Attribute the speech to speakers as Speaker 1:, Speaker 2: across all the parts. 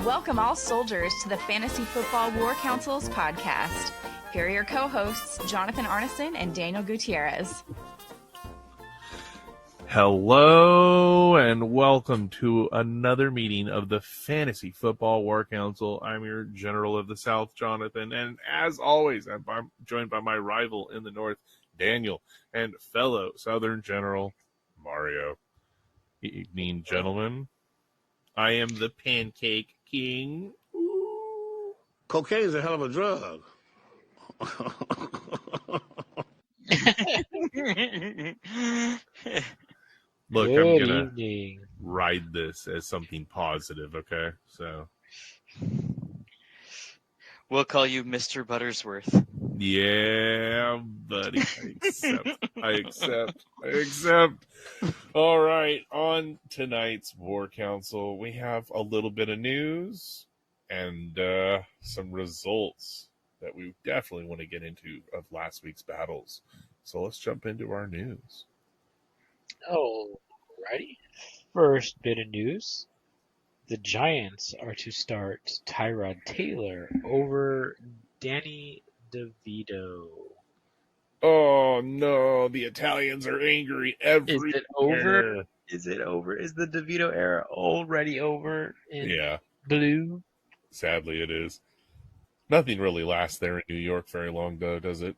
Speaker 1: Welcome all soldiers to the Fantasy Football War Council's podcast. Here are your co-hosts, Jonathan Arneson and Daniel Gutierrez.
Speaker 2: Hello and welcome to another meeting of the Fantasy Football War Council. I'm your General of the South, Jonathan, and as always, I'm joined by my rival in the North, Daniel, and fellow Southern General, Mario. Evening, gentlemen. I am the Pancake King. Ooh.
Speaker 3: Cocaine is a hell of a drug.
Speaker 2: Look,
Speaker 4: Good
Speaker 2: I'm gonna
Speaker 4: evening.
Speaker 2: ride this as something positive, okay? So,
Speaker 5: we'll call you Mr. Buttersworth.
Speaker 2: yeah, buddy. I accept. All right, on tonight's War Council, we have a little bit of news and some results that we definitely want to get into of last week's battles. So let's jump into our news.
Speaker 4: Alrighty. First bit of news. The Giants are to start Tyrod Taylor over Danny DeVito.
Speaker 2: Oh no, the Italians are angry everywhere.
Speaker 4: Is it over? Is it over? Is the DeVito era already over in blue?
Speaker 2: Sadly, it is. Nothing really lasts there in New York very long, though, does it?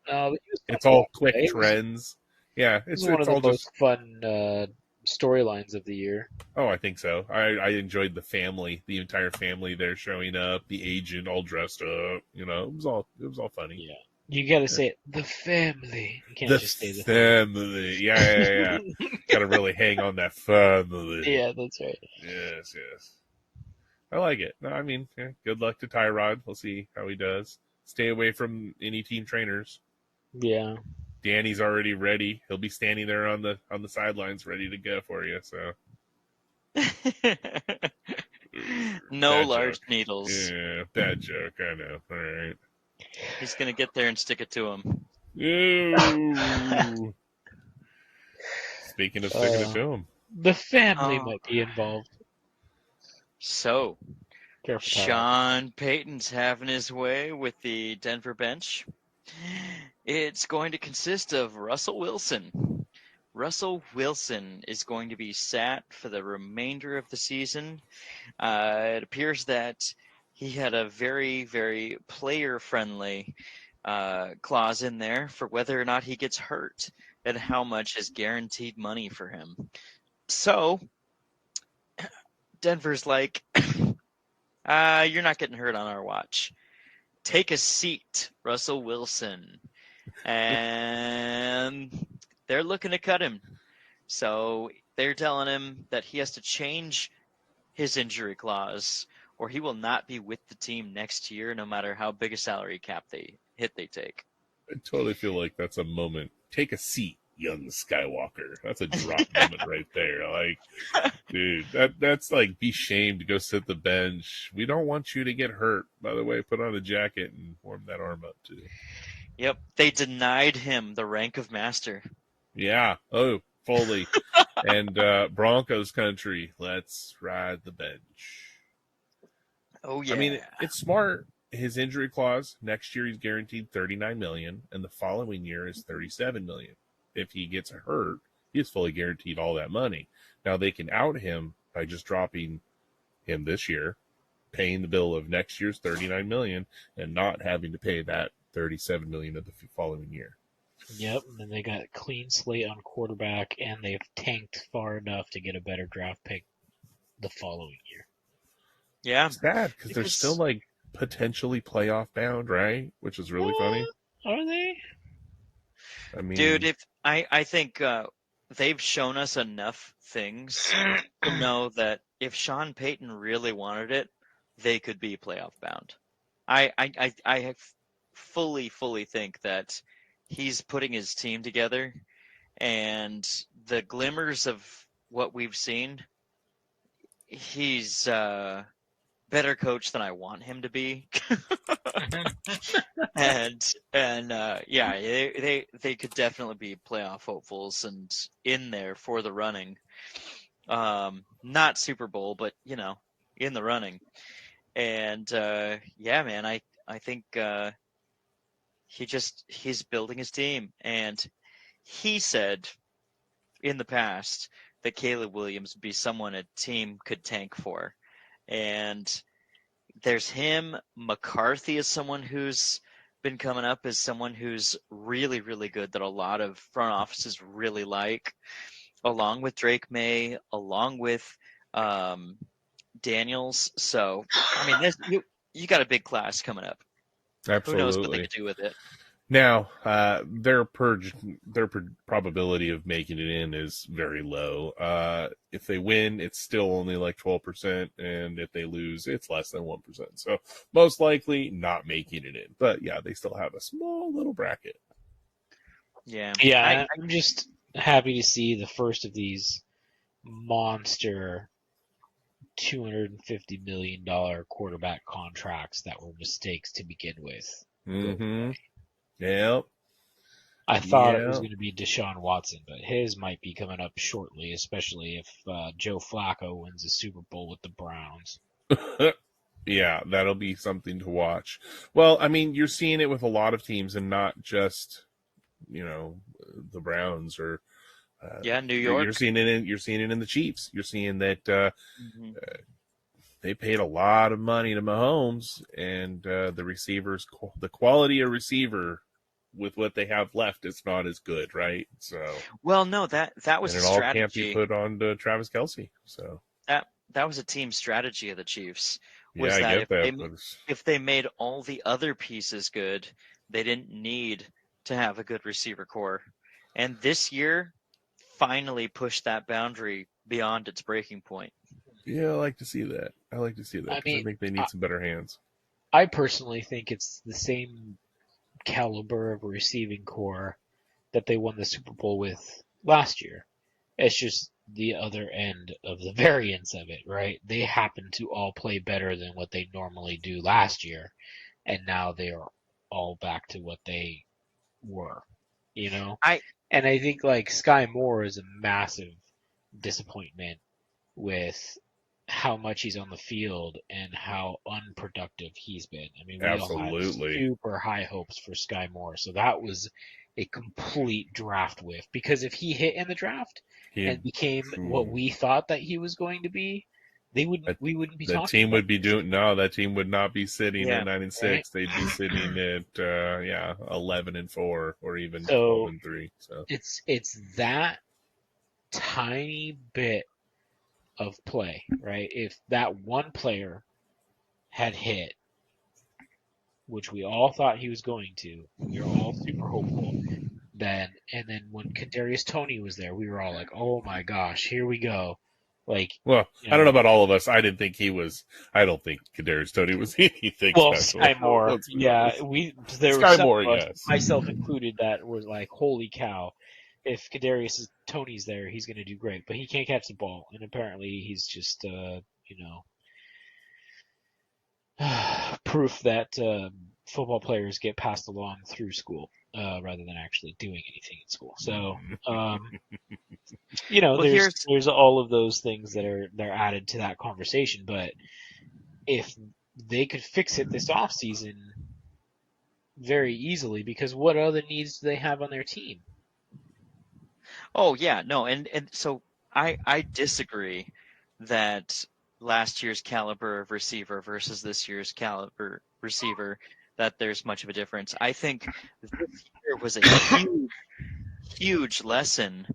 Speaker 2: It's all quick trends. Yeah, it's
Speaker 4: one of
Speaker 2: all
Speaker 4: the
Speaker 2: just
Speaker 4: most fun storylines of the year.
Speaker 2: Oh, I think so. I enjoyed the entire family there showing up, the agent all dressed up. You know, it was all funny.
Speaker 4: Yeah, you got to say it. The family. You can't just say the
Speaker 2: family. Yeah. Got to really hang on that family.
Speaker 4: Yeah, that's right.
Speaker 2: Yes. I like it. No, I mean, good luck to Tyrod. We'll see how he does. Stay away from any team trainers.
Speaker 4: Yeah.
Speaker 2: Danny's already ready. He'll be standing there on the sidelines ready to go for you. So
Speaker 5: no
Speaker 2: bad
Speaker 5: large
Speaker 2: joke.
Speaker 5: needles.
Speaker 2: Yeah, bad joke. I know. All right.
Speaker 5: He's gonna get there and stick it to him.
Speaker 2: Ooh. Speaking of sticking it to him,
Speaker 4: the family might be involved.
Speaker 5: So,
Speaker 4: Careful,
Speaker 5: Sean Payton's having his way with the Denver bench. It's going to consist of Russell Wilson. Russell Wilson is going to be sat for the remainder of the season. It appears that he had a very, very player-friendly clause in there for whether or not he gets hurt and how much is guaranteed money for him. So, Denver's like, you're not getting hurt on our watch. Take a seat, Russell Wilson. And they're looking to cut him. So they're telling him that he has to change his injury clause or he will not be with the team next year no matter how big a salary cap they take.
Speaker 2: I totally feel like that's a moment. Take a seat, young Skywalker. That's a drop moment right there. Like, dude, that's like, be shamed to go sit the bench. We don't want you to get hurt. By the way, put on a jacket and warm that arm up too.
Speaker 5: Yep, they denied him the rank of master.
Speaker 2: Yeah. Oh, fully. And Broncos country, let's ride the bench.
Speaker 5: Oh yeah.
Speaker 2: I mean, it's smart. His injury clause next year he's guaranteed $39 million, and the following year is $37 million. If he gets hurt, he's fully guaranteed all that money. Now they can out him by just dropping him this year, paying the bill of next year's $39 million, and not having to pay that $37 million of the following year.
Speaker 4: Yep, and then they got a clean slate on quarterback, and they've tanked far enough to get a better draft pick the following year.
Speaker 5: Yeah,
Speaker 2: it's bad because they're still like potentially playoff bound, right? Which is really funny.
Speaker 4: Are they?
Speaker 2: I mean,
Speaker 5: dude, I think they've shown us enough things to know that if Sean Payton really wanted it, they could be playoff bound. I fully think that he's putting his team together, and the glimmers of what we've seen, he's better coach than I want him to be. and yeah, they could definitely be playoff hopefuls and in there for the running. Not Super Bowl, but in the running. And yeah, man, I think he's building his team. And he said in the past that Caleb Williams would be someone a team could tank for. And there's him. McCarthy is someone who's been coming up as someone who's really, really good that a lot of front offices really like, along with Drake May, along with Daniels. So, I mean, you got a big class coming up. Who knows what they
Speaker 2: Absolutely.
Speaker 5: could do with it?
Speaker 2: Now, their probability of making it in is very low. If they win, it's still only like 12%, and if they lose, it's less than 1%. So most likely not making it in. But yeah, they still have a small little bracket.
Speaker 5: Yeah.
Speaker 4: Yeah, I'm just happy to see the first of these monster $250 million quarterback contracts that were mistakes to begin with.
Speaker 2: Mm-hmm. Yep.
Speaker 4: I thought it was going to be Deshaun Watson, but his might be coming up shortly, especially if Joe Flacco wins the Super Bowl with the Browns.
Speaker 2: Yeah, that'll be something to watch. Well, I mean, you're seeing it with a lot of teams, and not just, the Browns or
Speaker 5: New York.
Speaker 2: You're seeing it in the Chiefs. You're seeing that they paid a lot of money to Mahomes, and the receivers, the quality of receiver with what they have left, it's not as good, right? So,
Speaker 5: well, no, that was
Speaker 2: and
Speaker 5: a
Speaker 2: it all
Speaker 5: strategy.
Speaker 2: can't be put on to Travis Kelce. So
Speaker 5: that was a team strategy of the Chiefs.
Speaker 2: Was
Speaker 5: that
Speaker 2: I get that.
Speaker 5: If they made all the other pieces good, they didn't need to have a good receiver core. And this year, finally pushed that boundary beyond its breaking point.
Speaker 2: Yeah, I like to see that. I think they need some better hands.
Speaker 4: I personally think it's the same caliber of a receiving core that they won the Super Bowl with last year. It's just the other end of the variance of it, right? They happen to all play better than what they normally do last year, and now they are all back to what they were, And I think like Sky Moore is a massive disappointment with how much he's on the field and how unproductive he's been. I mean, we all had super high hopes for Sky Moore, so that was a complete draft whiff. Because if he hit in the draft and became what we thought that he was going to be, we wouldn't be talking.
Speaker 2: That team would be that team would not be sitting at 9-6. Right? They'd be sitting at 11-4 or even 12-3. So
Speaker 4: it's that tiny bit of play, right? If that one player had hit, which we all thought he was going to, we were all super hopeful. And then when Kadarius Toney was there, we were all like, "Oh my gosh, here we go!" I
Speaker 2: don't know about all of us. I didn't think he was. I don't think Kadarius Toney was anything special.
Speaker 4: Sky Moore, there were some of us, myself included, that was like, "Holy cow! If Kadarius Toney's there, he's going to do great." But he can't catch the ball, and apparently he's just, proof that football players get passed along through school rather than actually doing anything in school. So, there's all of those things that they're added to that conversation. But if they could fix it this offseason very easily, because what other needs do they have on their team?
Speaker 5: Oh yeah, no, and so I disagree that last year's caliber of receiver versus this year's caliber receiver, that there's much of a difference. I think this year was a huge lesson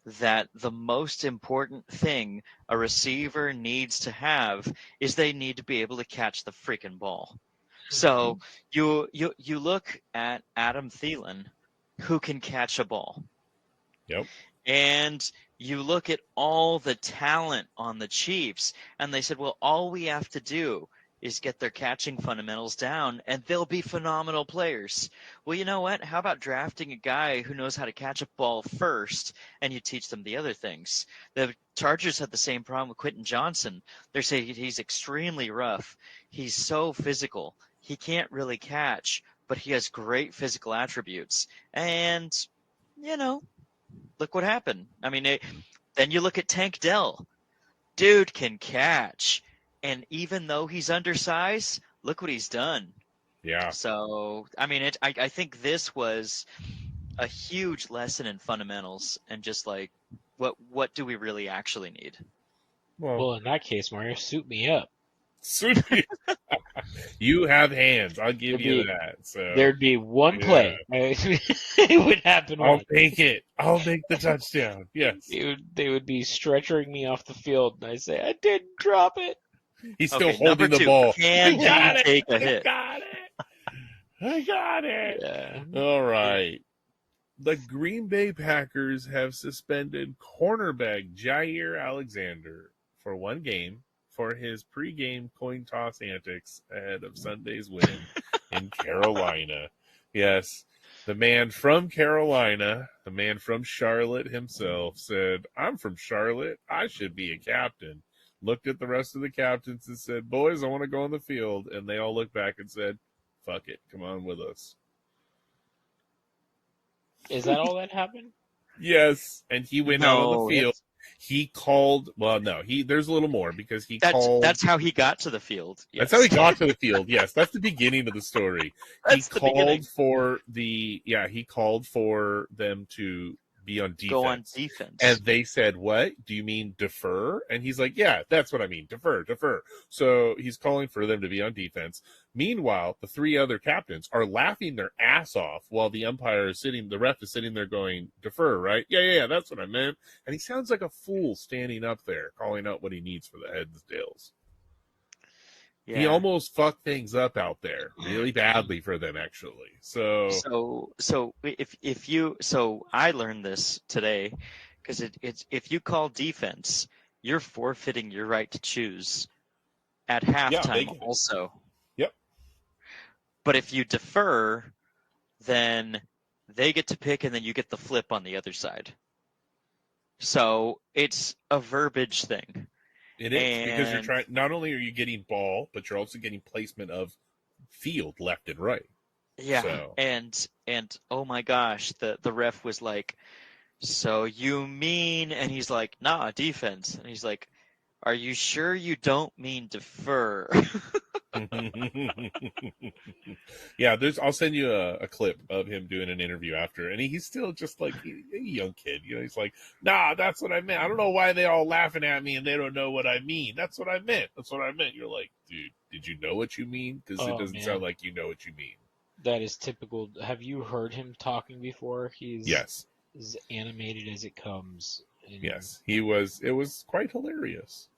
Speaker 5: that the most important thing a receiver needs to have is they need to be able to catch the freaking ball. So you look at Adam Thielen, who can catch a ball.
Speaker 2: Yep.
Speaker 5: And you look at all the talent on the Chiefs, and they said, well, all we have to do is get their catching fundamentals down, and they'll be phenomenal players. Well, you know what? How about drafting a guy who knows how to catch a ball first, and you teach them the other things? The Chargers had the same problem with Quentin Johnson. They're saying he's extremely rough. He's so physical. He can't really catch, but he has great physical attributes. And, look what happened. I mean, then you look at Tank Dell. Dude can catch. And even though he's undersized, look what he's done.
Speaker 2: Yeah.
Speaker 5: So, I mean, I think this was a huge lesson in fundamentals and just like, what do we really actually need?
Speaker 4: Well, in that case, Mario, suit me up.
Speaker 2: Sweet. You have hands. I'll give
Speaker 4: There'd
Speaker 2: you
Speaker 4: be-
Speaker 2: that. So
Speaker 4: There'd be one
Speaker 2: Yeah.
Speaker 4: play. It would happen
Speaker 2: I'll
Speaker 4: once.
Speaker 2: make it. I'll make the touchdown. Yes.
Speaker 4: They would be stretchering me off the field, and I say, I didn't drop it.
Speaker 2: He's still
Speaker 5: Okay, number
Speaker 2: holding the
Speaker 5: two,
Speaker 2: ball.
Speaker 5: can
Speaker 2: I got
Speaker 5: he
Speaker 2: it.
Speaker 5: take a
Speaker 2: I
Speaker 5: hit?
Speaker 2: got it. I got it.
Speaker 4: Yeah.
Speaker 2: All right. The Green Bay Packers have suspended cornerback Jair Alexander for one game for his pregame coin toss antics ahead of Sunday's win in Carolina. Yes, the man from Carolina, the man from Charlotte himself, said, I'm from Charlotte. I should be a captain. Looked at the rest of the captains and said, boys, I want to go on the field. And they all looked back and said, fuck it. Come on with us.
Speaker 4: Is that all that happened?
Speaker 2: Yes, and he went out on
Speaker 5: No,
Speaker 2: the field. He called. Well, no, there's a little more because he
Speaker 5: That's
Speaker 2: called.
Speaker 5: that's how he got to the field.
Speaker 2: That's
Speaker 5: Yes.
Speaker 2: how he got to the field. Yes, that's the beginning of the story.
Speaker 5: That's
Speaker 2: he
Speaker 5: the
Speaker 2: called
Speaker 5: beginning.
Speaker 2: for he called for them to be on defense.
Speaker 5: Go on defense.
Speaker 2: And they said, what? Do you mean defer? And he's like, yeah, that's what I mean. Defer. So he's calling for them to be on defense. Meanwhile, the three other captains are laughing their ass off while the ref is sitting there going, defer, right? Yeah, that's what I meant. And he sounds like a fool standing up there calling out what he needs for the heads and tails.
Speaker 5: Yeah.
Speaker 2: He almost fucked things up out there really badly for them, actually. So
Speaker 5: So I learned this today because it's if you call defense, you're forfeiting your right to choose at halftime also.
Speaker 2: Yep.
Speaker 5: But if you defer, then they get to pick and then you get the flip on the other side. So it's a verbiage thing.
Speaker 2: it is because you're trying. Not only are you getting ball, but you're also getting placement of field left and right.
Speaker 5: Yeah,
Speaker 2: So.
Speaker 5: and oh my gosh, the ref was like, so you mean, and he's like, nah, defense, and he's like, are you sure you don't mean defer?
Speaker 2: Yeah, I'll send you a clip of him doing an interview after, and he's still just like a young kid. He's like, nah, that's what I meant. I don't know why they all laughing at me and they don't know what I mean. That's what I meant. You're like, dude, did you know what you mean? Because it doesn't sound like you know what you mean.
Speaker 4: That is typical. Have you heard him talking before? He's
Speaker 2: Yes.
Speaker 4: as animated as it comes.
Speaker 2: Yes, he was. It was quite hilarious,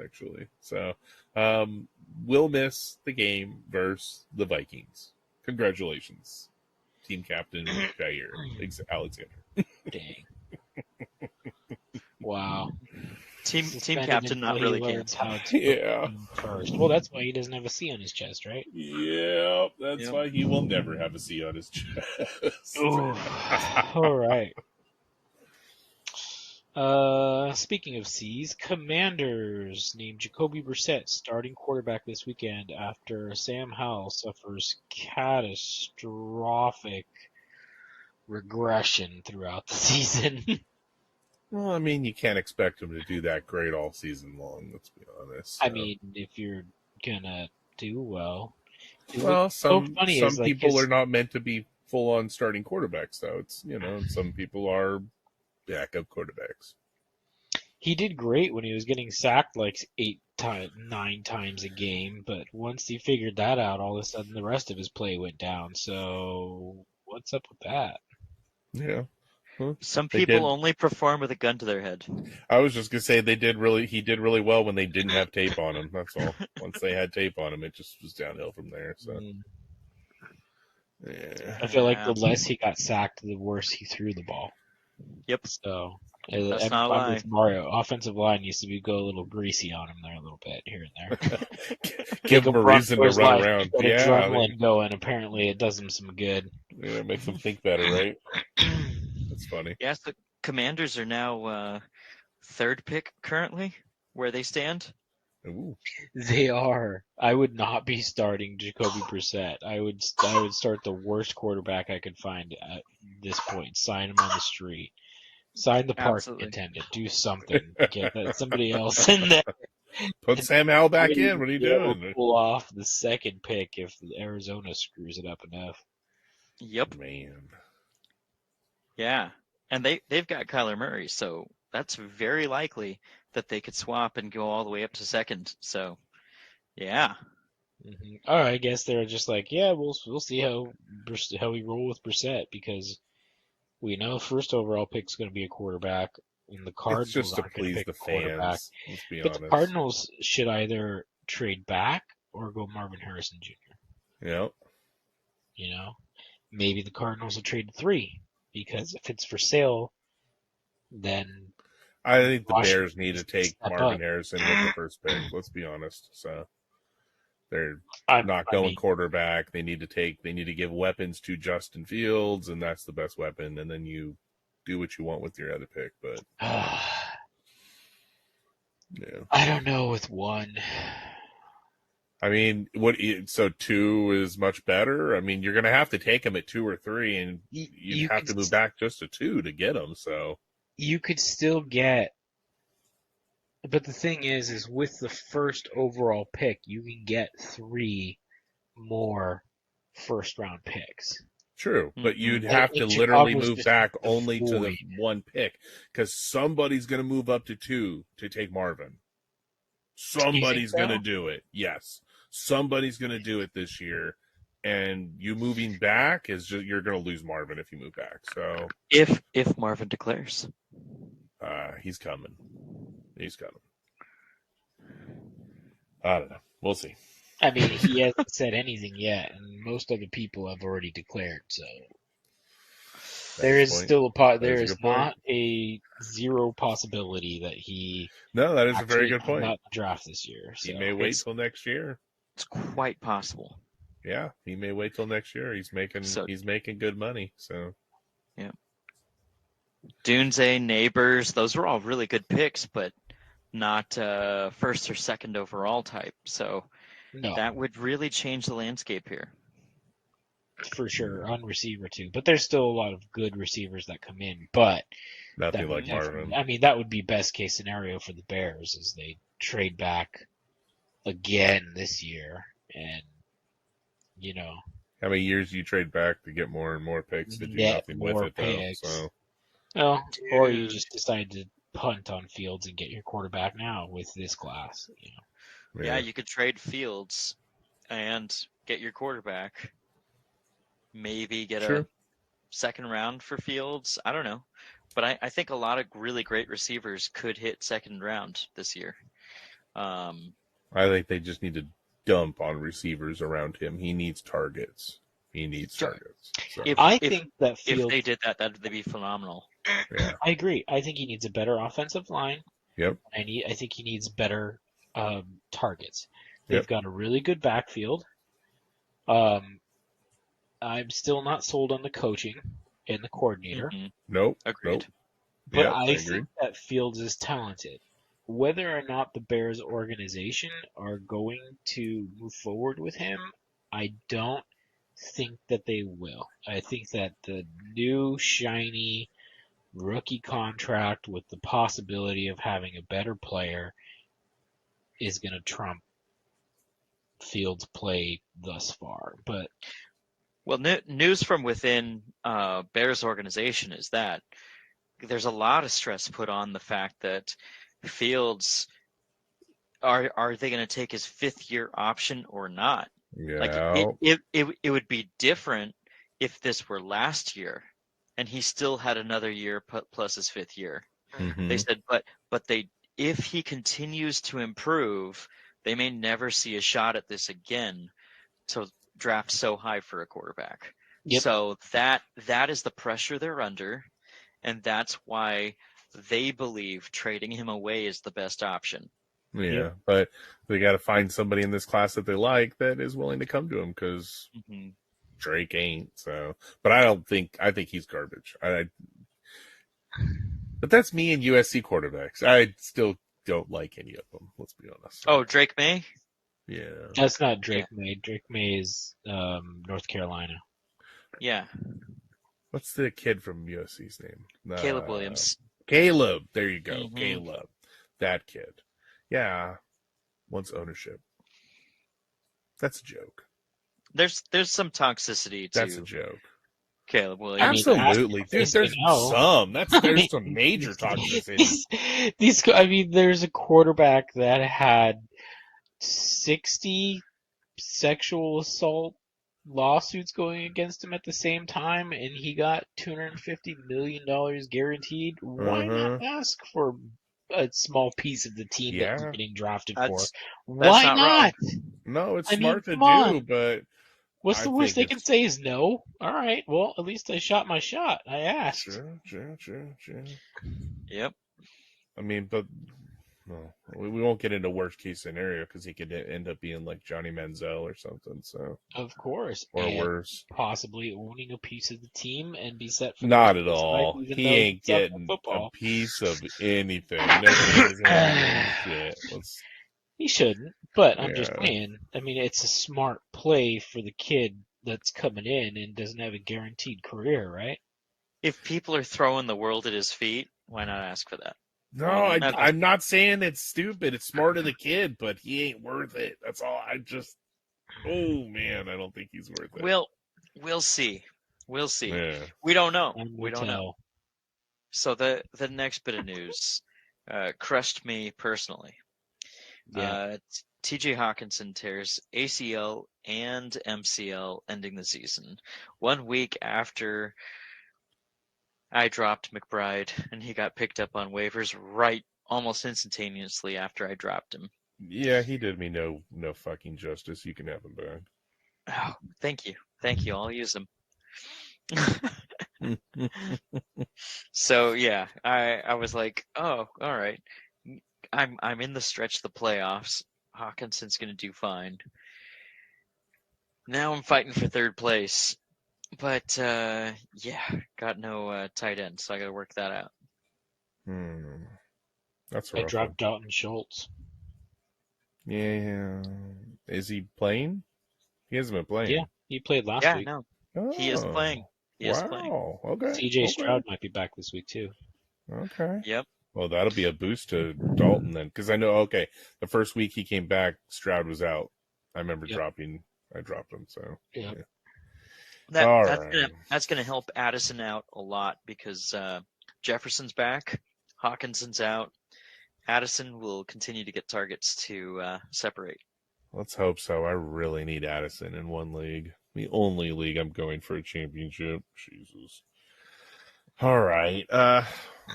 Speaker 2: actually. So, we'll miss the game versus the Vikings. Congratulations, team captain Jair Alexander.
Speaker 4: Dang. Wow.
Speaker 5: Team
Speaker 4: Suspended
Speaker 5: captain not
Speaker 4: until he
Speaker 5: really
Speaker 4: learns
Speaker 5: can.
Speaker 4: how to
Speaker 2: Yeah.
Speaker 4: first. Well, that's why he doesn't have a C on his chest, right?
Speaker 2: Yeah, that's
Speaker 5: Yep.
Speaker 2: why he will never have a C on his chest.
Speaker 4: Ooh. All right. Speaking of C's, Commanders named Jacoby Brissett starting quarterback this weekend after Sam Howell suffers catastrophic regression throughout the season.
Speaker 2: Well, I mean, you can't expect him to do that great all season long. Let's be honest.
Speaker 4: I mean, if you're gonna do well.
Speaker 2: well,
Speaker 4: what's so
Speaker 2: some
Speaker 4: funny is, like,
Speaker 2: people
Speaker 4: his-
Speaker 2: are not meant to be full-on starting quarterbacks, though. It's some people are backup quarterbacks.
Speaker 4: He did great when he was getting sacked like 9 times a game, but once he figured that out, all of a sudden the rest of his play went down. So what's up with that?
Speaker 2: Yeah.
Speaker 5: Some
Speaker 2: They
Speaker 5: people
Speaker 2: did.
Speaker 5: only perform with a gun to their head.
Speaker 2: I was just gonna say he did really well when they didn't have tape on him. That's all. Once they had tape on him, it just was downhill from there. So yeah.
Speaker 4: I feel like the
Speaker 5: Yeah.
Speaker 4: less he got sacked, the worse he threw the ball.
Speaker 5: Yep.
Speaker 4: So
Speaker 5: That's not a
Speaker 4: I'm
Speaker 5: lie.
Speaker 4: with Mario. Offensive line needs to go a little greasy on him there a little bit here and there.
Speaker 2: Give him a reason to
Speaker 4: Broncos
Speaker 2: run
Speaker 4: like
Speaker 2: around.
Speaker 4: get
Speaker 2: Yeah,
Speaker 4: adrenaline going. Apparently, it does him some good.
Speaker 2: yeah, makes them think better, right? That's funny.
Speaker 5: Yes, the Commanders are now third pick currently, where they stand.
Speaker 2: Ooh.
Speaker 4: They are. I would not be starting Jacoby Brissett. I would start the worst quarterback I could find at this point. Sign him on the street. Sign the parking
Speaker 5: Absolutely.
Speaker 4: attendant. Do something. Get somebody else in there.
Speaker 2: Put Sam Howell back in. What are you doing?
Speaker 4: Pull off the second pick if Arizona screws it up enough.
Speaker 5: Yep.
Speaker 2: Man.
Speaker 5: Yeah. And they've got Kyler Murray, so that's very likely that they could swap and go all the way up to second. So, yeah.
Speaker 4: Mm-hmm. Or I guess they're just like, yeah, we'll see how we roll with Brissett because we know first overall pick's going to be a quarterback, and the Cardinals
Speaker 2: It's just to
Speaker 4: aren't going to
Speaker 2: please
Speaker 4: pick
Speaker 2: the
Speaker 4: a quarterback.
Speaker 2: fans. Let's be
Speaker 4: But
Speaker 2: honest.
Speaker 4: the Cardinals should either trade back or go Marvin Harrison Jr.
Speaker 2: Yep.
Speaker 4: You know, maybe the Cardinals will trade 3 because if it's for sale, then
Speaker 2: I think the
Speaker 4: Washington
Speaker 2: Bears need to
Speaker 4: needs to
Speaker 2: take
Speaker 4: step
Speaker 2: Marvin
Speaker 4: up.
Speaker 2: Harrison with the first pick. Let's be honest. So they're
Speaker 4: I
Speaker 2: not going
Speaker 4: mean,
Speaker 2: quarterback. They need to give weapons to Justin Fields, and that's the best weapon. And then you do what you want with your other pick. But yeah,
Speaker 4: I don't know with 1.
Speaker 2: I mean, so 2 is much better. I mean, you're going to have to take him at 2 or 3, and you'd have to move back just to 2 to get him. So
Speaker 4: you could still get, but the thing is with the first overall pick, you can get 3 more first round picks.
Speaker 2: true, but you'd
Speaker 5: Mhm.
Speaker 2: have to
Speaker 4: And
Speaker 2: literally
Speaker 4: Chicago's
Speaker 2: move
Speaker 4: just
Speaker 2: back
Speaker 4: the
Speaker 2: only to the
Speaker 4: void.
Speaker 2: 1 pick because somebody's going to move up to 2 to take Marvin. Somebody's
Speaker 4: so?
Speaker 2: going to do it. Yes, somebody's going to do it this year, and you moving back is just you're going to lose Marvin if you move back. So
Speaker 5: If Marvin declares.
Speaker 2: he's coming. He's coming. I don't know. We'll see.
Speaker 4: I mean, he hasn't said anything yet, and most other people have already declared. So there is still there is not a 0 possibility that he.
Speaker 2: No, that is a very good point.
Speaker 4: Not draft this year. So.
Speaker 2: He may wait till next year.
Speaker 5: It's quite possible.
Speaker 2: Yeah, he may wait till next year. He's making good money. So
Speaker 5: yeah. Dunze, Neighbors, those were all really good picks, but not first or second overall type. So that would really change the landscape here.
Speaker 4: For sure, on receiver too. But there's still a lot of good receivers that come in. But
Speaker 2: nothing like Marvin.
Speaker 4: I mean, that would be best case scenario for the Bears as they trade back again this year, and
Speaker 2: how many years you trade back to get more and more picks to do nothing with it
Speaker 4: picks.
Speaker 2: though.
Speaker 4: So, or you just decide to punt on Fields and get your quarterback now with this class.
Speaker 5: Yeah, you could trade Fields and get your quarterback. Maybe get a second round for Fields. I don't know. But I think a lot of really great receivers could hit second round this year.
Speaker 2: I think they just need to dump on receivers around him. He needs targets. So.
Speaker 4: I think that Fields,
Speaker 5: if they did that, that'd be phenomenal.
Speaker 2: Yeah.
Speaker 4: I agree. I think he needs a better offensive line.
Speaker 2: Yep.
Speaker 4: I think he needs better targets. They've got a really good backfield. I'm still not sold on the coaching and the coordinator.
Speaker 5: Mm-hmm.
Speaker 2: Nope.
Speaker 5: Agreed.
Speaker 2: Nope.
Speaker 4: But I think that Fields is talented. Whether or not the Bears organization are going to move forward with him, I don't think that they will. I think that the new shiny rookie contract with the possibility of having a better player is going to trump Fields' play thus far. But
Speaker 5: well, news from within Bears organization is that there's a lot of stress put on the fact that Fields are they going to take his 5th year option or not?
Speaker 2: Yeah.
Speaker 5: Like it would be different if this were last year and he still had another year plus his 5th year.
Speaker 2: Mm-hmm.
Speaker 5: They said, but if he continues to improve, they may never see a shot at this again to draft so high for a quarterback.
Speaker 4: Yep.
Speaker 5: So that is the pressure they're under, and that's why they believe trading him away is the best option.
Speaker 2: Yeah, but they got to find somebody in this class that they like that is willing to come to him because Drake ain't. So, but I think he's garbage. But that's me and USC quarterbacks. I still don't like any of them. Let's be honest.
Speaker 5: Oh, Drake May?
Speaker 2: Yeah.
Speaker 4: That's not Drake May. Drake May is North Carolina.
Speaker 5: Yeah.
Speaker 2: What's the kid from USC's name?
Speaker 5: Caleb Williams.
Speaker 2: Caleb. There you go.
Speaker 5: Mm-hmm.
Speaker 2: Caleb. That kid. Yeah. wants ownership. That's a joke.
Speaker 5: There's some toxicity
Speaker 2: That's a
Speaker 5: to
Speaker 2: joke.
Speaker 5: Caleb Williams.
Speaker 2: Absolutely, dude.
Speaker 4: Yes, I
Speaker 2: There's
Speaker 4: know.
Speaker 2: there's some major toxicity.
Speaker 4: There's a quarterback that had 60 sexual assault lawsuits going against him at the same time, and he got $250 million guaranteed. Why not ask for a small piece of the team that you're
Speaker 2: Yeah.
Speaker 4: getting drafted for?
Speaker 5: That's
Speaker 4: Why
Speaker 5: not
Speaker 4: not?
Speaker 2: No, it's
Speaker 4: I mean,
Speaker 2: smart to
Speaker 4: come
Speaker 2: do,
Speaker 4: on.
Speaker 2: but
Speaker 4: What's
Speaker 2: I
Speaker 4: the worst they
Speaker 2: think
Speaker 4: can
Speaker 2: it's
Speaker 4: say is no? All right, well, at least I shot my shot. I asked.
Speaker 2: Sure.
Speaker 5: Yep.
Speaker 2: I mean, but no, we won't get into worst case scenario because he could end up being like Johnny Manziel or something. So,
Speaker 4: Of course.
Speaker 2: or
Speaker 4: And
Speaker 2: worse.
Speaker 4: possibly owning a piece of the team and be set for the
Speaker 2: Not
Speaker 4: rest
Speaker 2: at
Speaker 4: of his life,
Speaker 2: all.
Speaker 4: even
Speaker 2: He
Speaker 4: though
Speaker 2: ain't
Speaker 4: sucks at
Speaker 2: getting a
Speaker 4: football.
Speaker 2: piece of anything. No shit.
Speaker 4: He shouldn't, but I'm just
Speaker 2: Yeah.
Speaker 4: saying. I mean, it's a smart play for the kid that's coming in and doesn't have a guaranteed career, right?
Speaker 5: If people are throwing the world at his feet, why not ask for that?
Speaker 2: No,
Speaker 5: Okay.
Speaker 2: I'm not saying it's stupid. It's smart of the kid, but he ain't worth it. That's all. Oh man, I don't think he's worth it.
Speaker 5: We'll see.
Speaker 2: Yeah.
Speaker 5: We don't know.
Speaker 4: Time will
Speaker 5: We don't know.
Speaker 4: tell.
Speaker 5: So the next bit of news crushed me personally.
Speaker 4: Yeah.
Speaker 5: TJ Hawkinson tears ACL and MCL, ending the season 1 week after I dropped McBride, and he got picked up on waivers right almost instantaneously after I dropped him.
Speaker 2: Yeah, he did me no fucking justice. You can have him back.
Speaker 5: Oh, thank you. I'll use them. So yeah, I was like, oh, all right. I'm in the stretch of the playoffs. Hawkinson's gonna do fine. Now I'm fighting for third place, but yeah, got no tight end, so I gotta work that out.
Speaker 2: That's
Speaker 4: I
Speaker 2: rough.
Speaker 4: dropped Dalton Schultz.
Speaker 2: Yeah. Is he playing? He hasn't been playing.
Speaker 4: Yeah, he played last
Speaker 5: Yeah,
Speaker 4: week.
Speaker 5: no,
Speaker 2: Oh,
Speaker 5: he is playing.
Speaker 2: wow. Okay.
Speaker 4: CJ Stroud might be back this week too.
Speaker 2: Okay.
Speaker 5: Yep.
Speaker 2: Well, that'll be a boost to Dalton then, because I know. Okay, the first week he came back, Stroud was out. I remember I dropped him. So
Speaker 4: Yeah.
Speaker 5: That's gonna help Addison out a lot because Jefferson's back, Hawkinson's out. Addison will continue to get targets to separate.
Speaker 2: Let's hope so. I really need Addison in one league. The only league I'm going for a championship. Jesus. All right. I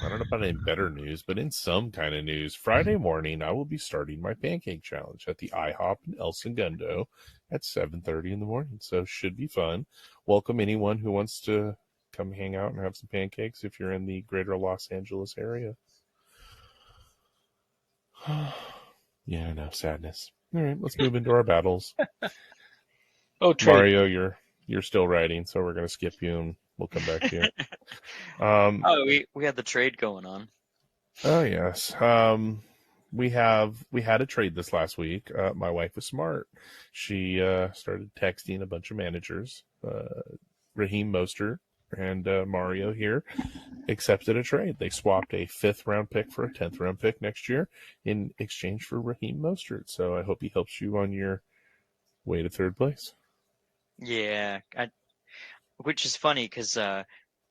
Speaker 2: don't know about any better news, but in some kind of news, Friday morning I will be starting my pancake challenge at the IHOP in El Segundo at 7:30 in the morning. So should be fun. Welcome anyone who wants to come hang out and have some pancakes if you're in the greater Los Angeles area. Yeah, I know, sadness. All right, let's move into our battles.
Speaker 4: Oh, trade.
Speaker 2: Mario, you're still writing, so we're gonna skip you and we'll come back to you.
Speaker 5: We had the trade going on.
Speaker 2: Oh yes. We had a trade this last week. My wife was smart. She started texting a bunch of managers. Raheem Mostert and Mario here accepted a trade. They swapped a 5th round pick for a 10th round pick next year in exchange for Raheem Mostert. So I hope he helps you on your way to third place.
Speaker 5: Yeah, which is funny because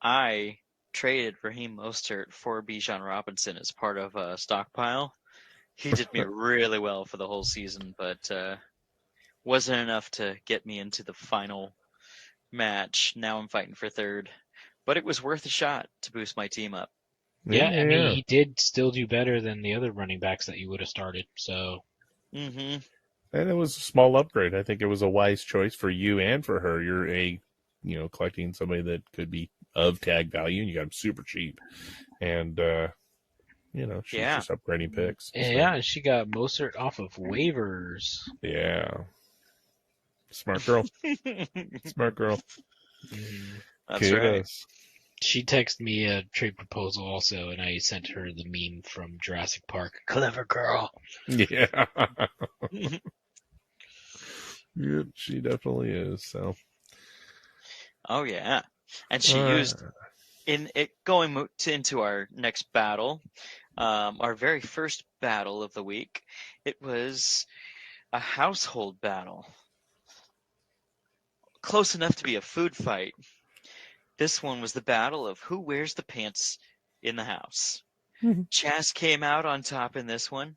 Speaker 5: I traded Raheem Mostert for Bijan Robinson as part of a stockpile. He did me really well for the whole season, but wasn't enough to get me into the final match. Now I'm fighting for third, but it was worth a shot to boost my team up.
Speaker 4: Yeah, I mean, he did still do better than the other running backs that you would have started. So.
Speaker 5: Mm-hmm.
Speaker 2: And it was a small upgrade. I think it was a wise choice for you and for her. You're collecting somebody that could be of tag value, and you got him super cheap. And she's just upgrading picks.
Speaker 4: Yeah, she got Mostert off of waivers.
Speaker 2: Yeah. Smart girl. Smart girl.
Speaker 5: That's right.
Speaker 4: She texted me a trade proposal also, and I sent her the meme from Jurassic Park. Clever girl.
Speaker 2: Yeah. Yep, she definitely is. So.
Speaker 5: Oh yeah, and she used in it going into our next battle. Our very first battle of the week. It was a household battle. Close enough to be a food fight. This one was the battle of who wears the pants in the house. Chaz came out on top in this one.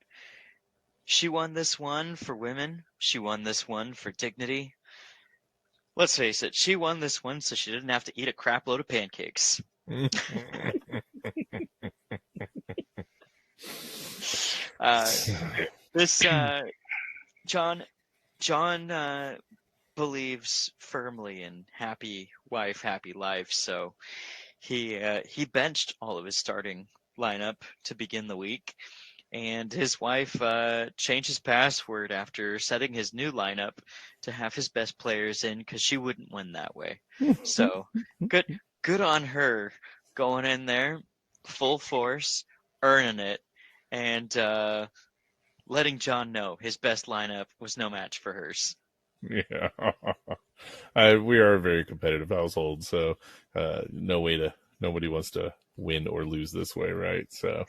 Speaker 5: She won this one for women. She won this one for dignity. Let's face it, she won this one so she didn't have to eat a crap load of pancakes. John believes firmly in happy wife, happy life, so he benched all of his starting lineup to begin the week, and his wife changed his password after setting his new lineup to have his best players in because she wouldn't win that way. So good on her going in there full force, earning it, and letting John know his best lineup was no match for hers.
Speaker 2: Yeah. We are a very competitive household, so nobody wants to win or lose this way, right? So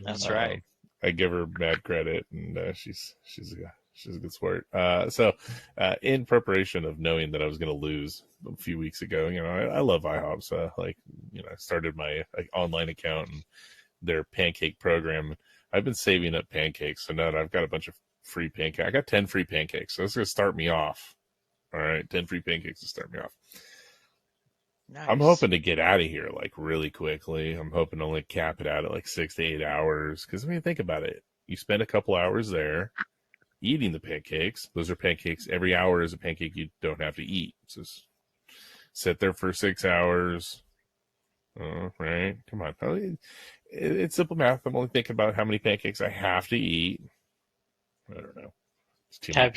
Speaker 5: that's right.
Speaker 2: I give her mad credit, and she's a good sport. So in preparation of knowing that I was going to lose a few weeks ago, I love IHOP, so I started my online account and their pancake program. I've been saving up pancakes, so now that I've got a bunch of free pancakes. I got 10 free pancakes, so that's going to start me off. All right, 10 free pancakes to start me off. Nice. I'm hoping to get out of here really quickly. I'm hoping to only cap it out at 6 to 8 hours. Because think about it. You spend a couple hours there eating the pancakes. Those are pancakes. Every hour is a pancake you don't have to eat. So sit there for 6 hours. Right? Come on. It's simple math. I'm only thinking about how many pancakes I have to eat. I don't know.
Speaker 4: Have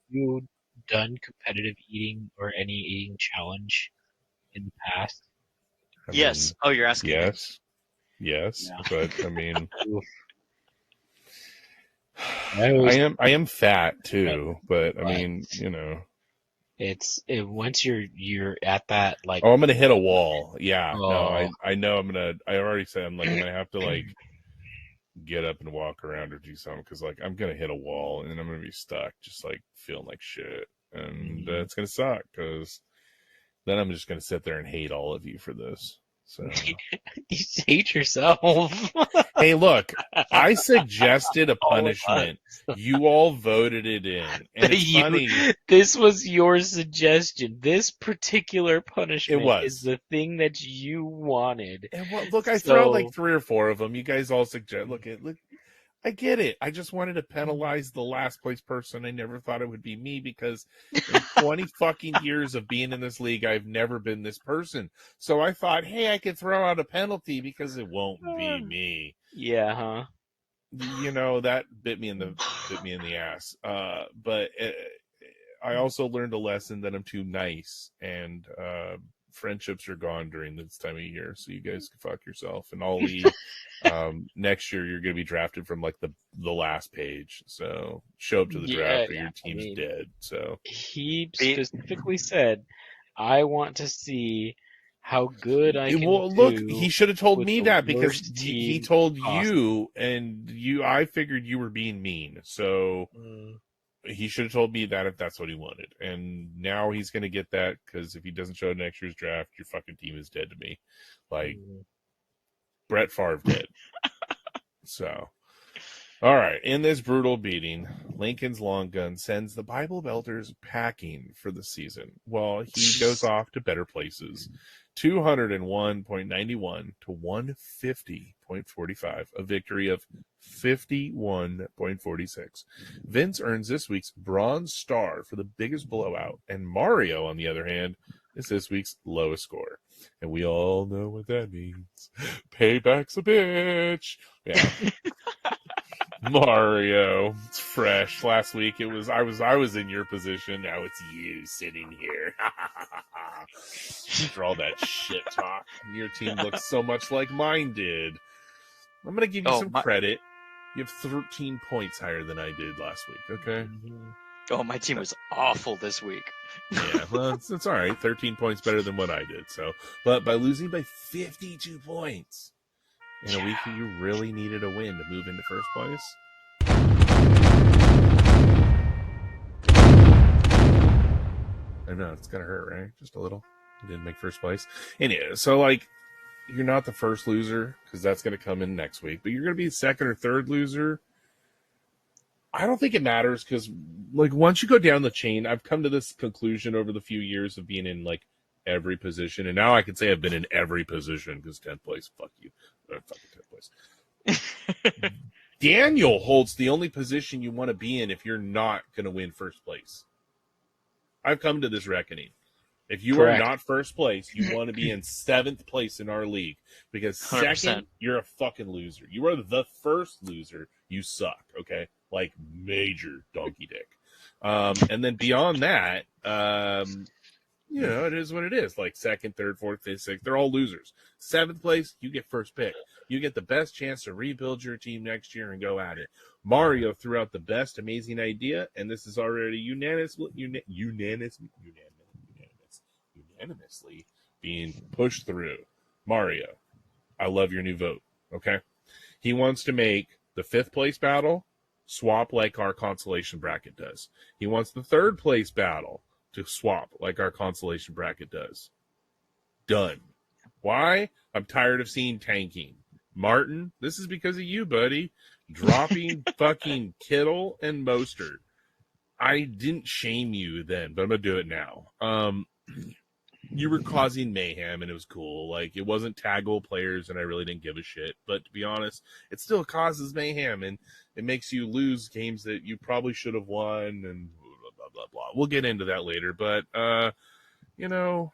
Speaker 4: you done competitive eating or any eating challenge in the past?
Speaker 5: Yes. Oh, you're asking?
Speaker 2: Yes. Yes. Yeah. But I am fat too. But
Speaker 4: it's once you're at that
Speaker 2: I'm gonna hit a wall. Yeah. Oh. No, I know I already said I'm gonna have to get up and walk around or do something because I'm gonna hit a wall and I'm gonna be stuck just feeling like shit, and it's gonna suck because then I'm just gonna sit there and hate all of you for this. So
Speaker 4: you hate yourself.
Speaker 2: Hey, look, I suggested a punishment. You all voted it in. And it's funny.
Speaker 4: This was your suggestion. This particular punishment is the thing that you wanted.
Speaker 2: And look, I threw out 3 or 4 of them. You guys all suggest. Look, I get it. I just wanted to penalize the last place person. I never thought it would be me because in 20 fucking years of being in this league, I've never been this person. So I thought, hey, I could throw out a penalty because it won't be me.
Speaker 4: Yeah, huh?
Speaker 2: That bit me in the ass. But I also learned a lesson that I'm too nice, and friendships are gone during this time of year, so you guys can fuck yourself. And I'll leave. Next year you're going to be drafted from the last page, so show up to the draft or your team's dead. So
Speaker 4: he specifically said, I want to see how good I can
Speaker 2: look, he should have told me that because he told you, and I figured you were being mean, so he should have told me that if that's what he wanted. And now he's going to get that because if he doesn't show next year's draft, your fucking team is dead to me. Brett Favre dead. So, all right. In this brutal beating, Lincoln's long gun sends the Bible Belters packing for the season while he goes off to better places. 201.91 to 150.45, a victory of 51.46. Vince earns this week's Bronze Star for the biggest blowout, and Mario, on the other hand, is this week's lowest score. And we all know what that means. Payback's a bitch. Yeah. Mario, it's fresh. Last week it was I was in your position. Now it's you sitting here. For all that shit talk. Your team looks so much like mine did. I'm gonna give you some credit. You have 13 points higher than I did last week. Okay.
Speaker 5: Oh, my team was awful this week.
Speaker 2: Yeah, well, it's all right. 13 points better than what I did. So, but by losing by 52 points. in a week that you really needed a win to move into first place. I know it's gonna hurt, right? Just a little. You didn't make first place. Anyway, so like, you're not the first loser because that's gonna come in next week, but you're gonna be the second or third loser. I don't think it matters because, like, once you go down the chain, I've come to this conclusion over the few years of being in like every position, and now I can say I've been in every position because 10th place, fuck you, fucking 10th place. Daniel holds the only position you want to be in if you're not going to win first place. I've come to this reckoning. If you
Speaker 4: Correct.
Speaker 2: are not first place, you want to be in 7th place in our league because
Speaker 5: 100%.
Speaker 2: second, you're a fucking loser. You are the first loser. You suck. Okay, like major donkey dick. And then beyond that, you know, it is what it is. Like second, third, fourth, fifth, sixth, they're all losers. 7th place, you get first pick. You get the best chance to rebuild your team next year and go at it. Mario threw out the best amazing idea, and this is already unanimously being pushed through. Mario, I love your new vote. Okay, he wants to make the 5th place battle swap like our consolation bracket does. He wants the 3rd place battle to swap like our consolation bracket does. Done. Why? I'm tired of seeing tanking. Martin, this is because of you, buddy. Dropping fucking Kittle and Mostert. I didn't shame you then, but I'm going to do it now. You were causing mayhem, and it was cool. Like, it wasn't taggle players, and I really didn't give a shit. But to be honest, it still causes mayhem, and it makes you lose games that you probably should have won, and blah, blah, blah, blah. We'll get into that later. But, you know,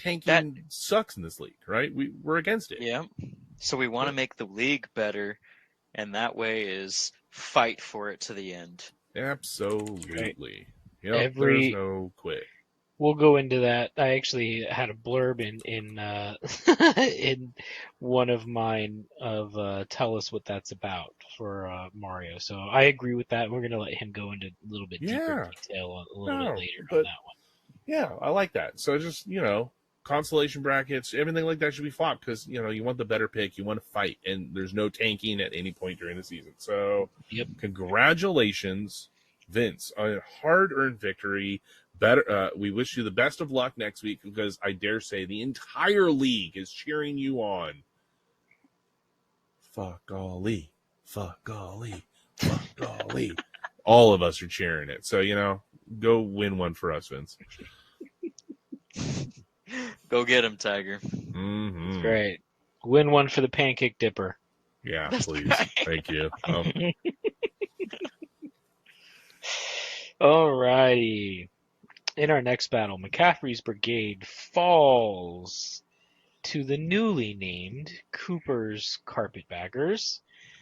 Speaker 2: tanking sucks in this league, right? We're against it.
Speaker 5: Yeah. So we want to make the league better, and that way is fight for it to the end.
Speaker 2: Absolutely. Yep, there's no quit.
Speaker 4: We'll go into that. I actually had a blurb in in one of mine of tell us what that's about for Mario. So I agree with that. We're going to let him go into a little bit deeper detail a little bit later on that one.
Speaker 2: Yeah, I like that. So just, you know, consolation brackets, everything like that should be fought because, you know, you want the better pick, you want to fight, and there's no tanking at any point during the season. So Congratulations, Vince, on a hard-earned victory. We wish you the best of luck next week because I dare say the entire league is cheering you on. Fuck Golly. Fuck Golly. Fuck Golly. All of us are cheering it. So, you know, go win one for us, Vince.
Speaker 5: Go get him, Tiger.
Speaker 2: Mm-hmm.
Speaker 4: That's great. Win one for the Pancake Dipper.
Speaker 2: Yeah, please. Thank you.
Speaker 4: Alrighty. In our next battle, McCaffrey's brigade falls to the newly named Cooper's Carpetbaggers.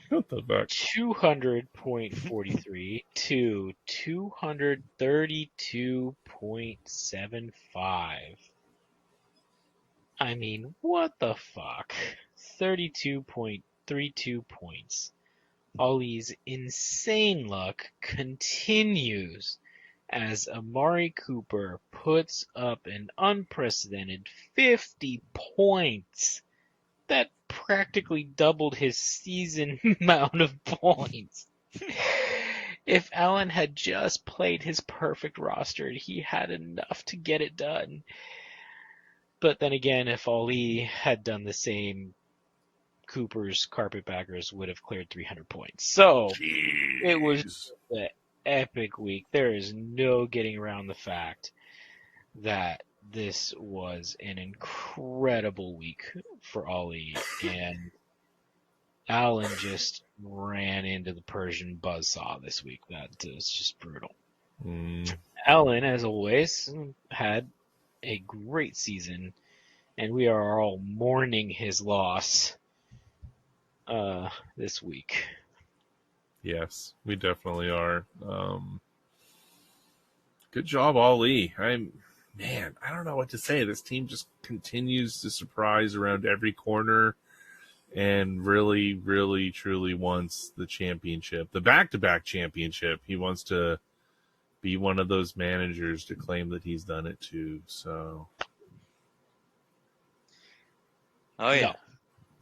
Speaker 2: What the fuck?
Speaker 4: 200.43 to 232.75. I mean, what the fuck? 32.32 points. Ollie's insane luck continues as Amari Cooper puts up an unprecedented 50 points. That practically doubled his season amount of points. If Allen had just played his perfect roster, he had enough to get it done. But then again, if Ali had done the same, Cooper's Carpetbaggers would have cleared 300 points. So it was an epic week. There is no getting around the fact that this was an incredible week for Ali, and Allen just ran into the Persian buzzsaw this week. That is just brutal. Allen, as always, had a great season, and we are all mourning his loss this week.
Speaker 2: Yes, we definitely are. Good job, Ali. Man, I don't know what to say. This team just continues to surprise around every corner and really, really, truly wants the championship, the back-to-back championship. He wants to be one of those managers to claim that he's done it too. So,
Speaker 5: Oh, yeah.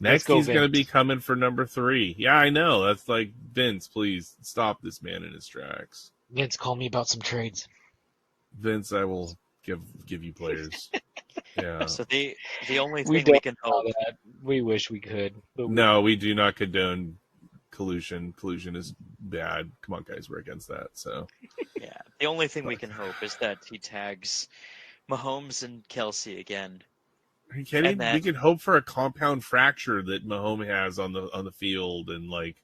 Speaker 2: Next,
Speaker 4: go,
Speaker 2: he's going to be
Speaker 4: Vince.
Speaker 2: coming for number 3. Yeah, I know. That's like, Vince, please stop this man in his tracks.
Speaker 4: Vince, call me about some trades.
Speaker 2: Vince, I will give you players. Yeah.
Speaker 5: So the only
Speaker 4: We
Speaker 5: thing
Speaker 4: don't
Speaker 5: we can
Speaker 4: allow
Speaker 5: hope.
Speaker 4: that. We wish we could, but
Speaker 2: No, we do not condone collusion. Collusion is bad. Come on, guys, we're against that. So
Speaker 5: Yeah, the only thing we can hope is that he tags Mahomes and Kelsey again.
Speaker 2: are you kidding?
Speaker 5: And that-
Speaker 2: We can hope for a compound fracture that Mahomes has on the field, and like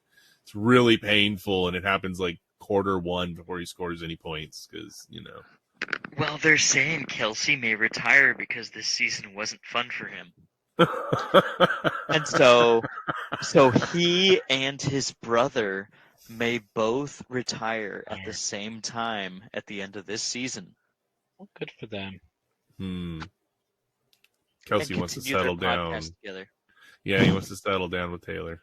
Speaker 2: it's really painful, and it happens like quarter 1 before he scores any points because
Speaker 5: Well, they're saying Kelsey may retire because this season wasn't fun for him. And so he and his brother may both retire at the same time at the end of this season.
Speaker 4: well, good for them.
Speaker 2: Kelsey
Speaker 5: and
Speaker 2: wants to
Speaker 5: continue their
Speaker 2: settle down.
Speaker 5: podcast together.
Speaker 2: Yeah, he wants to settle down with Taylor.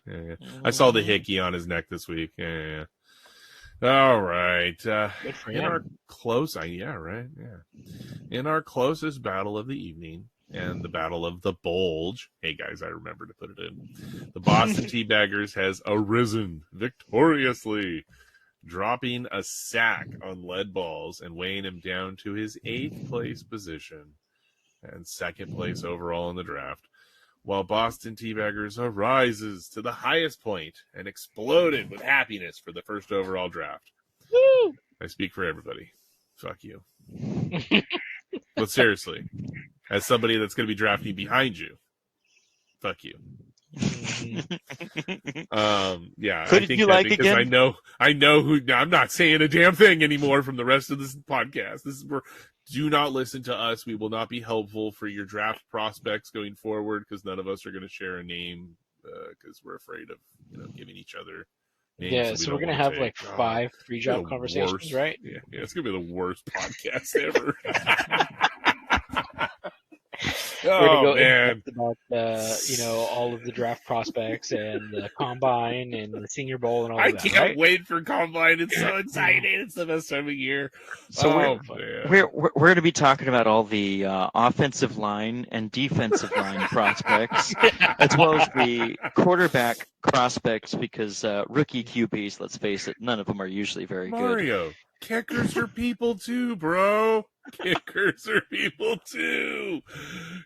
Speaker 2: Yeah. I saw the hickey on his neck this week. Yeah. All right.
Speaker 4: Good for
Speaker 2: In
Speaker 4: him.
Speaker 2: our in our closest battle of the evening and the battle of the Bulge. Hey guys, I remember to put it in. The Boston Teabaggers has arisen victoriously, dropping a sack on lead balls and weighing him down to his 8th place position and 2nd place overall in the draft, while Boston Teabaggers arises to the highest point and exploded with happiness for the first overall draft.
Speaker 4: Woo!
Speaker 2: I speak for everybody. Fuck you. But seriously, as somebody that's going to be drafting behind you, fuck you. Yeah.
Speaker 5: Who
Speaker 2: I
Speaker 5: did
Speaker 2: think
Speaker 5: you
Speaker 2: that
Speaker 5: like
Speaker 2: because
Speaker 5: again?
Speaker 2: I know who. I'm not saying a damn thing anymore from the rest of this podcast. This is where. Do not listen to us. We will not be helpful for your draft prospects going forward because none of us are going to share a name because we're afraid of giving each other names.
Speaker 4: Yeah,
Speaker 2: we
Speaker 4: so
Speaker 2: don't
Speaker 4: we're gonna
Speaker 2: wanna
Speaker 4: have
Speaker 2: take.
Speaker 4: like
Speaker 2: God,
Speaker 4: 5 pre-draft
Speaker 2: the
Speaker 4: conversations,
Speaker 2: worst.
Speaker 4: right?
Speaker 2: Yeah, it's gonna be the worst podcast ever.
Speaker 4: We're gonna
Speaker 2: Oh
Speaker 4: go in
Speaker 2: man,
Speaker 4: depth about all of the draft prospects and the combine and the Senior Bowl and all
Speaker 2: I
Speaker 4: of that,
Speaker 2: can't
Speaker 4: right?
Speaker 2: wait for Combine. It's so exciting. It's the best time of year.
Speaker 5: So
Speaker 2: man.
Speaker 5: we're going to be talking about all the offensive line and defensive line prospects, as well as the quarterback prospects, because rookie QBs, let's face it, none of them are usually very good.
Speaker 2: Mario, kickers are people too, bro. Kickers are people too.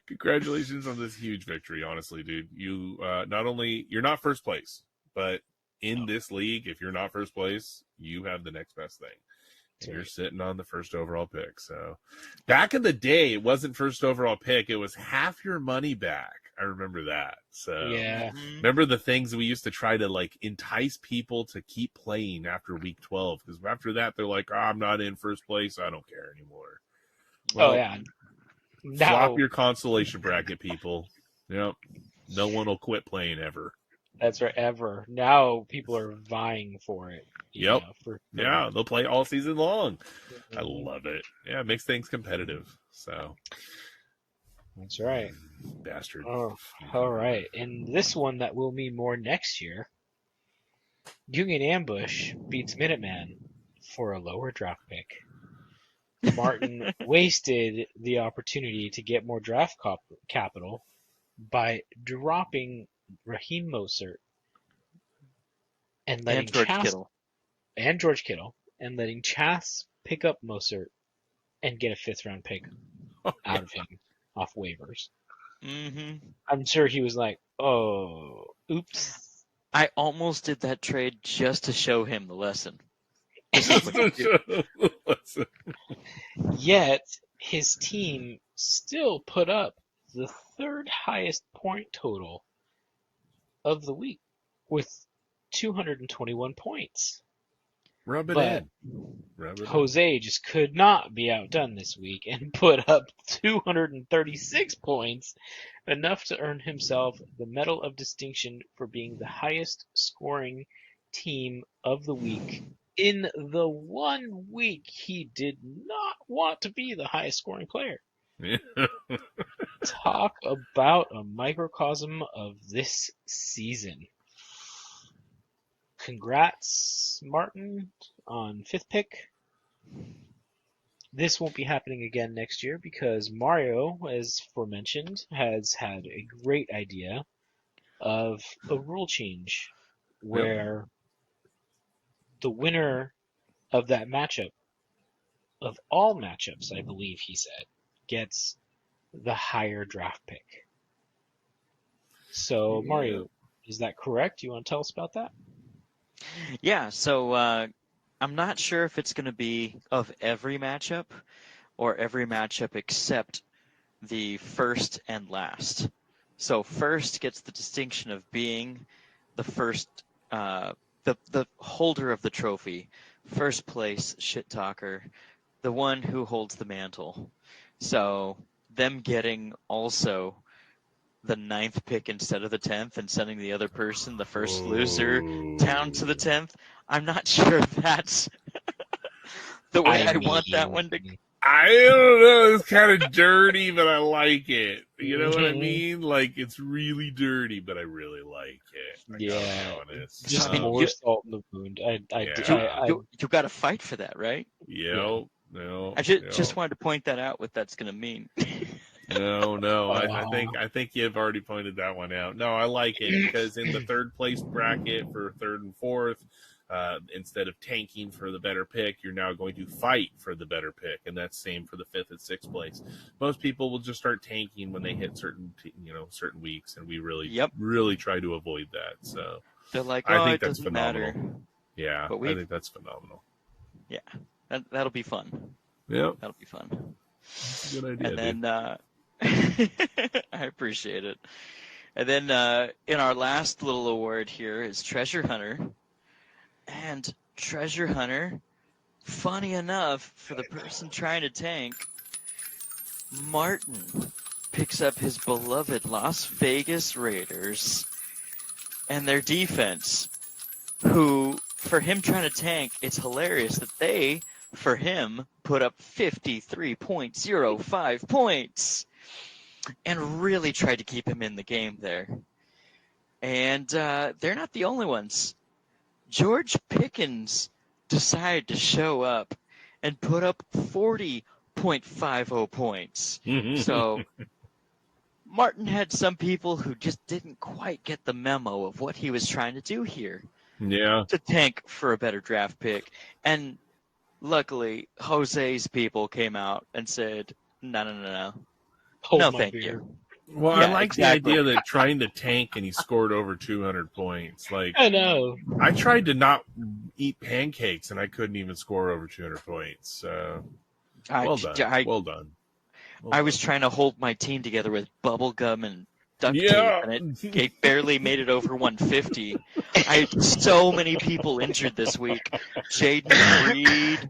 Speaker 2: Congratulations on this huge victory, honestly, dude. You not only you're not first place, but in this league, if you're not first place, you have the next best thing. And you're sitting on the first overall pick. So back in the day, it wasn't first overall pick, it was half your money back. I remember that. So
Speaker 4: Yeah.
Speaker 2: remember the things we used to try to like entice people to keep playing after week 12, because after that they're like, I'm not in first place, I don't care anymore. Well,
Speaker 4: Oh yeah.
Speaker 2: flop
Speaker 4: Now
Speaker 2: your consolation bracket, people. Yep. No one will quit playing ever.
Speaker 4: that's right. Ever now, people are vying for it.
Speaker 2: Yep.
Speaker 4: For
Speaker 2: Yeah, they'll play all season long. I love it. Yeah, it makes things competitive. So
Speaker 4: That's right.
Speaker 2: bastard.
Speaker 4: Oh, all right. And this one that will mean more next year. Union Ambush beats Minuteman for a lower draft pick. Martin wasted the opportunity to get more draft capital by dropping Raheem Mostert and letting George Kittle and letting Chas pick up Mostert and get a 5th round pick out of him off waivers.
Speaker 5: Mm-hmm.
Speaker 4: I'm sure he was like, "Oh, oops."
Speaker 5: I almost did that trade just to show him the lesson.
Speaker 4: Yet his team still put up the 3rd highest point total of the week with 221 points.
Speaker 2: Rub it
Speaker 4: But
Speaker 2: in.
Speaker 4: Jose just could not be outdone this week and put up 236 points, enough to earn himself the Medal of Distinction for being the highest scoring team of the week in the 1 week he did not want to be the highest scoring player. Talk about a microcosm of this season. Congrats, Martin, on 5th pick. This won't be happening again next year because Mario, as aforementioned, has had a great idea of a rule change where the winner of that matchup, of all matchups, I believe he said, gets the higher draft pick. So, Mario, is that correct? You want to tell us about that?
Speaker 5: Yeah, so I'm not sure if it's going to be of every matchup or every matchup except the first and last. So first gets the distinction of being the first, the holder of the trophy, first place shit talker, the one who holds the mantle. So them getting also the 9th pick instead of the 10th and sending the other person, the first loser, down to the 10th. I'm not sure if that's the way I want that one to.
Speaker 2: I don't know. It's kind of dirty, but I like it. You know what I mean? Like, it's really dirty, but I really like it.
Speaker 4: Yeah,
Speaker 2: honest.
Speaker 4: just more salt in the wound.
Speaker 5: You got to fight for that, right?
Speaker 2: Yeah. No.
Speaker 5: I just wanted to point that out. What that's going to mean.
Speaker 2: No. I think you've already pointed that one out. No, I like it because in the third place bracket for third and fourth, instead of tanking for the better pick, you're now going to fight for the better pick, and that's same for the 5th and 6th place. Most people will just start tanking when they hit certain weeks, and we really try to avoid that. So
Speaker 5: they're like,
Speaker 2: I think
Speaker 5: it
Speaker 2: that's
Speaker 5: doesn't
Speaker 2: phenomenal.
Speaker 5: matter.
Speaker 2: Yeah, I think that's phenomenal.
Speaker 5: Yeah, that'll be fun.
Speaker 2: Yep,
Speaker 5: that'll be fun.
Speaker 2: That's a good idea.
Speaker 5: And then I appreciate it. And then in our last little award here is Treasure Hunter. And Treasure Hunter, funny enough, for the person trying to tank, Martin picks up his beloved Las Vegas Raiders and their defense, who, for him trying to tank, it's hilarious that they, for him, put up 53.05 points and really tried to keep him in the game there. And they're not the only ones. George Pickens decided to show up and put up 40.50 points. So Martin had some people who just didn't quite get the memo of what he was trying to do here.
Speaker 2: Yeah.
Speaker 5: To tank for a better draft pick. And luckily, Jose's people came out and said, no. No, thank you.
Speaker 2: Well, yeah, I like the idea that trying to tank and he scored over 200 points. Like,
Speaker 4: I know.
Speaker 2: I tried to not eat pancakes and I couldn't even score over 200 points. Well done.
Speaker 5: I was trying to hold my team together with bubble gum and duct tape, and it barely made it over 150. I had so many people injured this week. Jaden Reed,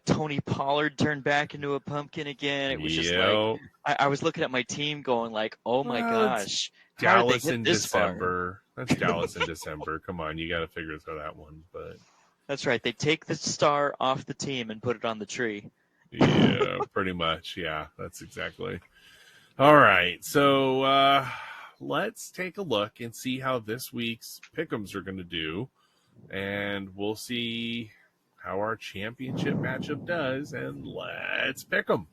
Speaker 5: Tony Pollard turned back into a pumpkin again. It was just like I was looking at my team going like, oh my gosh,
Speaker 2: Dallas in December. That's Dallas in December. Come on, you got to figure out that one. But
Speaker 5: that's right. They take the star off the team and put it on the tree.
Speaker 2: Yeah, pretty much. Yeah, that's exactly. All right, so let's take a look and see how this week's pick'ems are going to do, and we'll see how our championship matchup does, and let's pick them.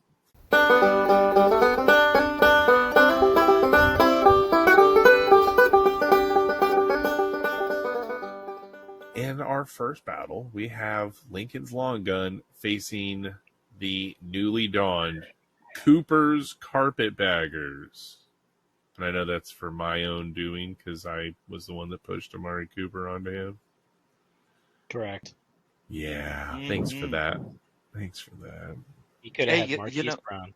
Speaker 2: In our first battle, we have Lincoln's Long Gun facing the newly donned Cooper's Carpetbaggers. And I know that's for my own doing because I was the one that pushed Amari Cooper onto him.
Speaker 4: Correct.
Speaker 2: Yeah, thanks for that.
Speaker 4: You could have had Marquise Brown.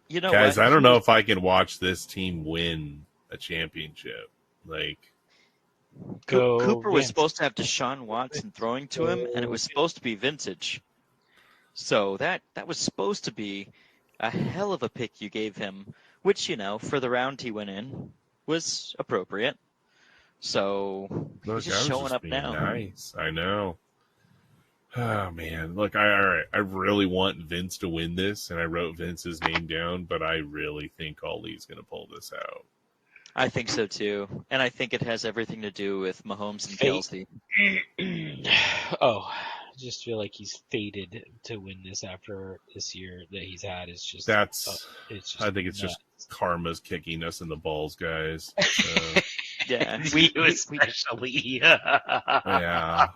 Speaker 5: You know,
Speaker 2: guys, I don't know if I can watch this team win a championship. Like,
Speaker 5: Cooper was supposed to have Deshaun Watson throwing to him, and it was supposed to be vintage. So that was supposed to be a hell of a pick you gave him, which, you know, for the round he went in, was appropriate. So he's just showing up now.
Speaker 2: Nice, I know. Oh man, look, I really want Vince to win this, and I wrote Vince's name down, but I really think Ali's going to pull this out.
Speaker 5: I think so too, and I think it has everything to do with Mahomes and Kelsey.
Speaker 4: just feel like he's fated to win this after this year that he's had. Is just it's just
Speaker 2: I think it's
Speaker 4: nuts.
Speaker 2: just karma's kicking us in the balls, guys. So,
Speaker 5: Yeah,
Speaker 4: You especially.
Speaker 2: yeah,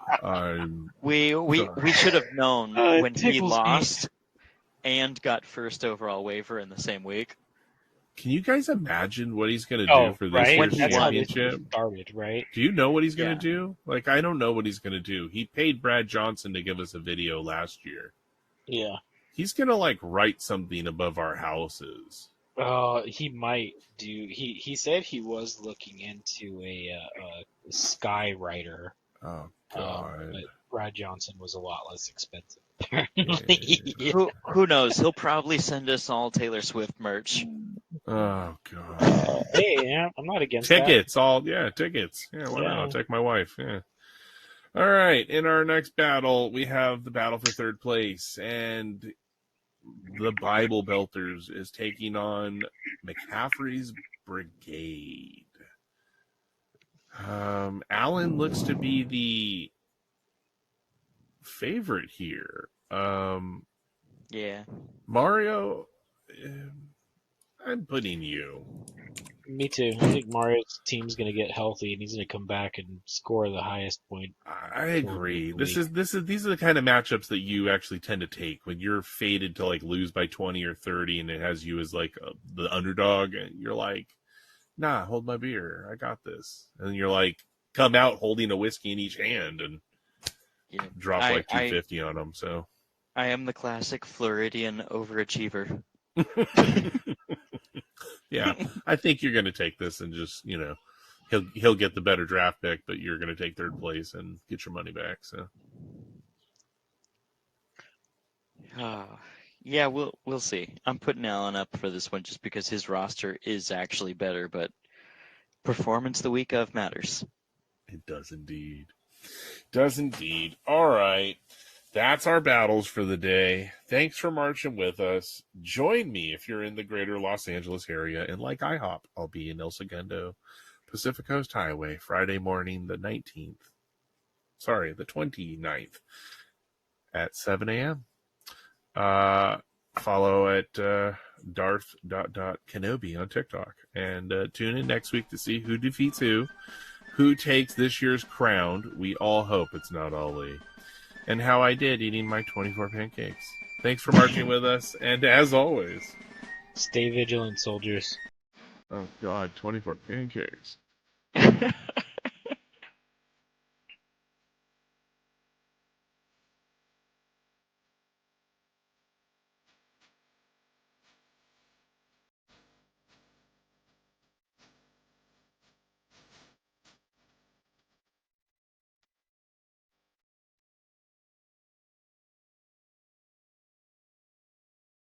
Speaker 5: we should have known
Speaker 4: It
Speaker 5: when he
Speaker 4: tickles me.
Speaker 5: lost and got first overall waiver in the same week.
Speaker 2: Can you guys imagine what he's going to do for this
Speaker 4: right?
Speaker 2: year's
Speaker 4: That's how this
Speaker 2: championship?
Speaker 4: started, right?
Speaker 2: Do you know what he's going
Speaker 5: Yeah.
Speaker 2: to do? Like, I don't know what he's going to do. He paid Brad Johnson to give us a video last year.
Speaker 4: Yeah.
Speaker 2: He's going to, like, write something above our houses.
Speaker 4: He might do. He said he was looking into a skywriter.
Speaker 2: Oh, God.
Speaker 4: But Brad Johnson was a lot less expensive, apparently.
Speaker 5: Who knows? He'll probably send us all Taylor Swift merch.
Speaker 2: Oh, God.
Speaker 4: Hey, yeah, I'm not against
Speaker 2: Tickets. Tickets. Yeah, why not?
Speaker 4: Yeah.
Speaker 2: I'll take my wife. Yeah. All right. In our next battle, we have the battle for third place. And the Bible Belters is taking on McCaffrey's Brigade. Allen looks to be the favorite here.
Speaker 5: Yeah.
Speaker 2: Mario, I'm putting you.
Speaker 4: Me too. I think Mario's team's gonna get healthy and he's gonna come back and score the highest point.
Speaker 2: I agree. These are the kind of matchups that you actually tend to take when you're fated to like lose by 20 or 30 and it has you as like the underdog and you're like, nah, hold my beer. I got this. And you're like, come out holding a whiskey in each hand and
Speaker 5: Yeah.
Speaker 2: drop like 250 on them. So
Speaker 5: I am the classic Floridian overachiever.
Speaker 2: yeah, I think you're going to take this and just, he'll get the better draft pick, but you're going to take third place and get your money back. So
Speaker 5: Yeah, we'll see. I'm putting Allen up for this one just because his roster is actually better, but performance the week of matters.
Speaker 2: it does indeed. Does indeed. All right. That's our battles for the day. Thanks for marching with us. Join me if you're in the greater Los Angeles area. And like IHOP, I'll be in El Segundo, Pacific Coast Highway, Friday morning, the 29th at 7 a.m. Follow at Darth.Kenobi on TikTok. And tune in next week to see who defeats who takes this year's crown. We all hope it's not Ali. And how I did eating my 24 pancakes. Thanks for marching with us. And as always,
Speaker 4: Stay vigilant, soldiers.
Speaker 2: oh God, 24 pancakes.